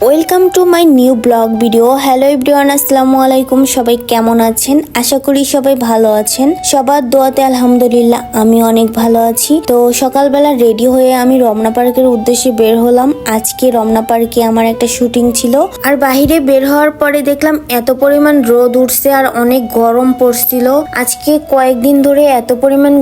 Welcome to my new blog video. Hello everyone, আসসালামু আলাইকুম। সবাই কেমন আছেন? আশা করি সবাই ভালো আছেন। সবার দোয়াতে আলহামদুলিল্লাহ আমি অনেক ভালো আছি। তো সকালবেলা রেডি হয়ে আমি রমনা পার্কের উদ্দেশ্যে বের হলাম। আজকে রমনা পার্কে আমার একটা শুটিং ছিল, আর বাহিরে বের হওয়ার পরে দেখলাম এত পরিমাণ রোদ উঠছে আর অনেক গরম পড়ছিল। আজকে কয়েকদিন ধরে এত পরিমাণ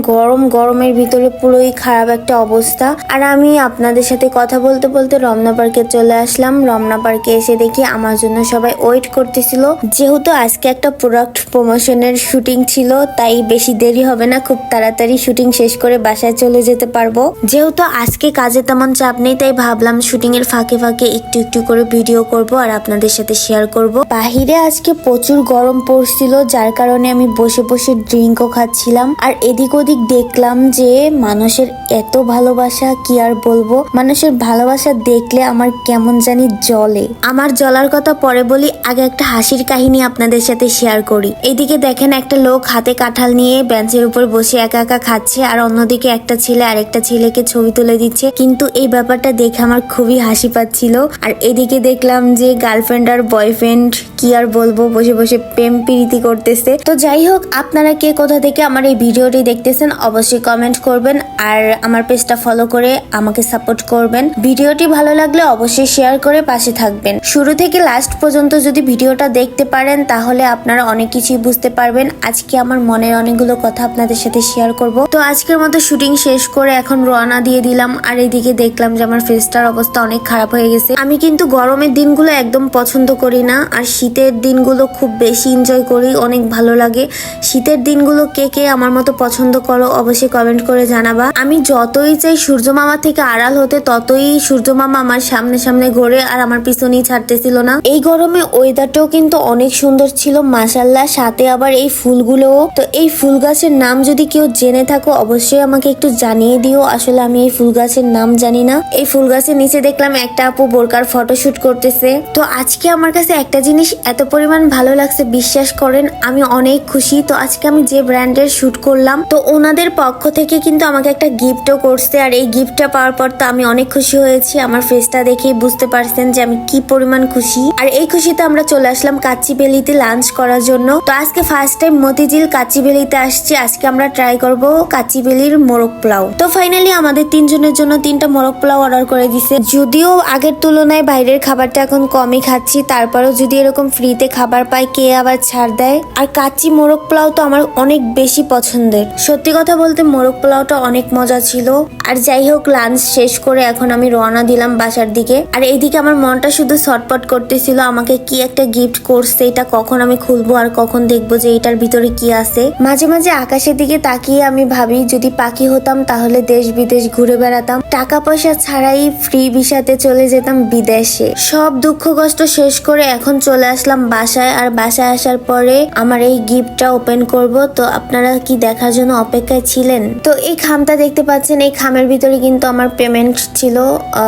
গরমের ভিতরে পুরোই খারাপ একটা অবস্থা। আর আমি আপনাদের সাথে কথা বলতে বলতে রমনা পার্কে চলে আসলাম। রমনা পার্কে এসে দেখি আমার জন্য সবাই ওয়েট করতেছিল। যেহেতু আজকে একটা প্রোডাক্ট প্রমোশনের শুটিং ছিল, তাই বেশি দেরি হবে না, খুব তাড়াতাড়ি শুটিং শেষ করে বাসায় চলে যেতে পারবো। যেহেতু আজকে কাজে তেমন চাপ নেই, তাই ভাবলাম শুটিং এর ফাঁকে ফাঁকে একটু একটু করে ভিডিও করব আর আপনাদের সাথে শেয়ার করব। বাহিরে আজকে প্রচুর গরম পড়ছিল, যার কারণে আমি বসে বসে ড্রিঙ্কও খাচ্ছিলাম। আর এদিক ওদিক দেখলাম যে মানুষের এত ভালোবাসা, কি আর বলবো। মানুষের ভালোবাসা দেখলে আমার কেমন জানি জলে। আমার জ্বলার কথা পরে বলি, আগে একটা হাসির কাহিনী আপনাদের সাথে শেয়ার করি। এইদিকে দেখেন একটা লোক হাতে কাঁঠাল নিয়ে বেঞ্চের উপর বসে একা একা খাচ্ছে, আর অন্যদিকে একটা ছেলে আরেকটা ছেলেকে ছবি তুলে দিচ্ছে। কিন্তু এই ব্যাপারটা দেখে আমার খুবই হাসি পাচ্ছিল। আর এদিকে দেখলাম যে গার্লফ্রেন্ড আর বয়ফ্রেন্ড, কি আর বলবো, বসে বসে প্রেম প্রীতি করতেছে। তো যাই হোক, আপনারা কে কোথা থেকে আমার এই ভিডিওটি দেখতেছেন অবশ্যই কমেন্ট করবেন, আর আমার পেজটা ফলো করে আমাকে সাপোর্ট করবেন। ভিডিওটি ভালো লাগলে অবশ্যই শেয়ার করে পাশে থাকবেন। শুরু থেকে লাস্ট পর্যন্ত যদি ভিডিওটা দেখতে পারেন তাহলে আপনারা অনেক কিছুই বুঝতে পারবেন। আজকে আমার মনের অনেকগুলো কথা আপনাদের সাথে শেয়ার করব। তো আজকের মতো শুটিং শেষ করে এখন রওনা দিয়ে দিলাম। আর এদিকে দেখলাম যে আমার ফেসটার অবস্থা অনেক খারাপ হয়ে গেছে। আমি কিন্তু গরমের দিনগুলো একদম পছন্দ করি না, আর শীতের দিনগুলো খুব বেশি এনজয় করি, অনেক ভালো লাগে। শীতের দিনগুলো কে কে আমার মতো পছন্দ করো অবশ্যই কমেন্ট করে জানাবা। আমি যতই চাই সূর্য মামা থেকে আড়াল হতে, ততই সূর্য মামা আমার সামনে সামনে ঘোরে আর আমার পিছনেই ছাড়তেছিল না। এই গরমে ওয়েদারটাও কিন্তু অনেক সুন্দর ছিল মাশাআল্লাহ, সাথে আবার এই ফুলগুলো। তো এই ফুল গাছের নাম যদি কেউ জেনে থাকো অবশ্যই আমাকে একটু জানিয়ে দিও। আসলে আমি এই ফুল গাছের নাম জানি না। এই ফুল গাছের নিচে দেখলাম একটা আপু বোরকার ফটোশুট করতেছে। তো আজকে আমার কাছে একটা জিনিস এত পরিমাণ ভালো লাগছে, বিশ্বাস করেন আমি অনেক খুশি। তো আজকে আমি যে ব্র্যান্ডের শুট করলাম, তো ওনাদের পক্ষ থেকে কিন্তু আমাকে একটা গিফটও করছে। আর এই গিফটটা পাওয়ার পর তো আমি অনেক খুশি হয়েছি। আমার ফেসটা দেখেই বুঝতে পারছেন যে আমি কি পরিমাণ খুশি। আর এই খুশিতে আমরা চলে আসলাম কাচ্চিভেলিতে লাঞ্চ করার জন্য। তো আজকে ফার্স্ট টাইম মতিঝিল কাচ্চিভেলিতে আসছি। আজকে আমরা ট্রাই করব কাচ্চিভেলির মোরগ পোলাও। তো ফাইনালি আমাদের তিনজনের জন্য 3টা মোরগ পোলাও অর্ডার করে দিছে। যদিও আগের তুলনায় বাইরের খাবারটা এখন কমই খাচ্ছি, তারপরেও যদি এরকম ফ্রিতে খাবার পাই কে আবার ছাড় দেয়। আর কাচ্চি মোরগ পোলাও তো আমার অনেক বেশি পছন্দের। সত্যি কথা বলতে মোরগ পোলাওটা অনেক মজা ছিল। আর যাই হোক, লাঞ্চ শেষ করে এখন আমি রওনা দিলাম বাসার দিকে। আর এইদিকে আমার মনটা শুধু ছটপট করতেছিল, আমাকে কি একটা গিফট করছে, এটা কখন আমি খুলবো আর কখন দেখবো যে এটার ভিতরে কি আছে। মাঝে মাঝে আকাশের দিকে তাকিয়ে আমি ভাবি যদি পাখি হতাম তাহলে দেশ বিদেশ ঘুরে বেড়াতাম, টাকা পয়সা ছাড়াই ফ্রি ভিসাতে চলে যেতাম বিদেশে। সব দুঃখ কষ্ট শেষ করে এখন চলে আসলাম বাসায়। আর বাসায় আসার পরে আমার এই গিফটটা ওপেন করব। তো আপনারা কি দেখার জন্য অপেক্ষায় ছিলেন? তো এই খামটা দেখতে পাচ্ছেন, এই খামের ভিতরে কিন্তু আমার পেমেন্ট ছিল,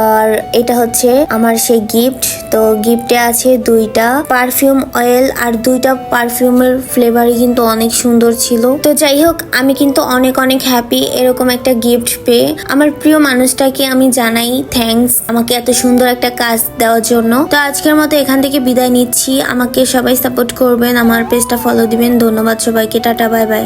আর এটা হচ্ছে আমার সেই গিফট। তো গিফটে আছে 2টা পারফিউম অয়েল, আর 2টা পারফিউমের ফ্লেভারই কিন্তু অনেক সুন্দর ছিল। তো যাই হোক, আমি কিন্তু অনেক অনেক হ্যাপি এরকম একটা গিফট পেয়ে। আমার প্রিয় মানুষটাকে আমি জানাই থ্যাঙ্কস আমাকে এত সুন্দর একটা কাজ দেওয়ার জন্য। তো আজকের মতো এখান থেকে বিদায় নিচ্ছি। আমাকে সবাই সাপোর্ট করবেন, আমার পেজটা ফলো দিবেন। ধন্যবাদ সবাইকে, টাটা বাই বাই।